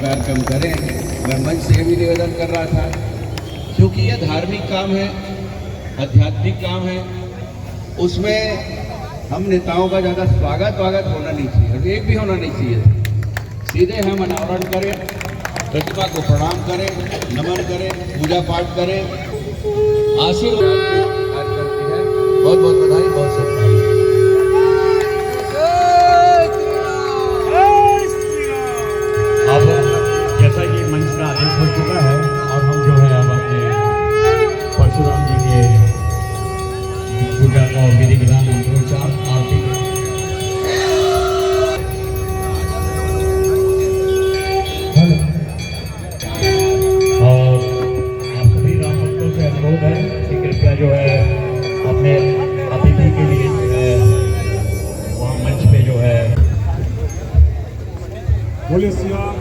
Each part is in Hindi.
कार्यक्रम करें। मैं मंच से भी निवेदन कर रहा था, क्योंकि यह धार्मिक काम है, आध्यात्मिक काम है, उसमें हम नेताओं का ज़्यादा स्वागत होना नहीं चाहिए, एक भी होना नहीं चाहिए। सीधे हम अनावरण करें, प्रतिमा को प्रणाम करें, नमन करें, पूजा पाठ करें, आशीर्वाद करती है। बहुत बहुत बधाई, बहुत शुभकामनाएं। जैसा कि मंच का आदेश हो चुका है और हम जो है अब अपने परशुराम जी के पूजा का विधि विधान मंत्रोच्चार आरती और आप सभी राम भक्तों से अनुरोध है कि कृपया जो है अपने अतिथि के लिए जो है वहाँ मंच पे जो है बोले श्री राम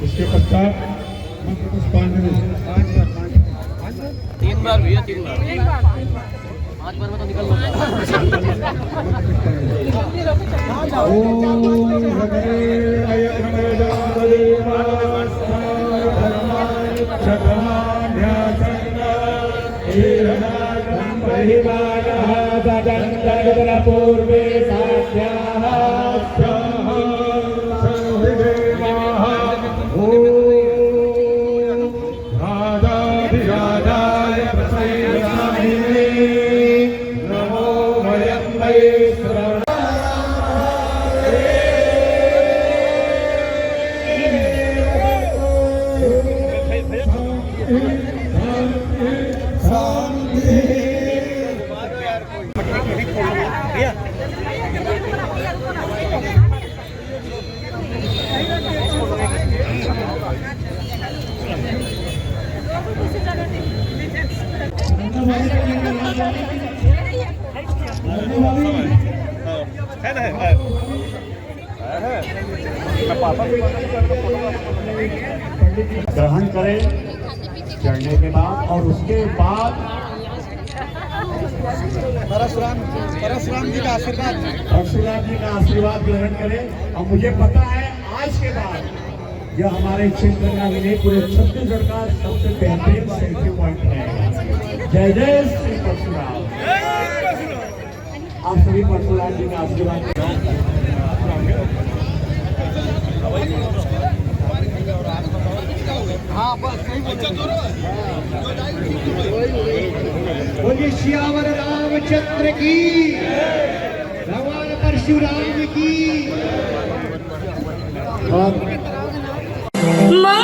इसके पश्चात मंत्र पुष्पांजलि। 3 बार भैया 3 बार 5 बार में तो निकल पूर्वे नमो वयं ग्रहण करें चढ़ने के बाद, और उसके बाद परशुराम जी का आशीर्वाद ग्रहण करें। और मुझे पता है आज के बाद यह हमारे क्षेत्र का ही नहीं, पूरे छत्तीसगढ़ का सबसे बेहतरीन सेल्फी पॉइंट है। जय जय श्री परशुराम। आप सभी परशुराम जी का आशीर्वाद। हाँ बस सही बोलिए श्यावर रामचंद्र की, भगवान परशुराम की। माँ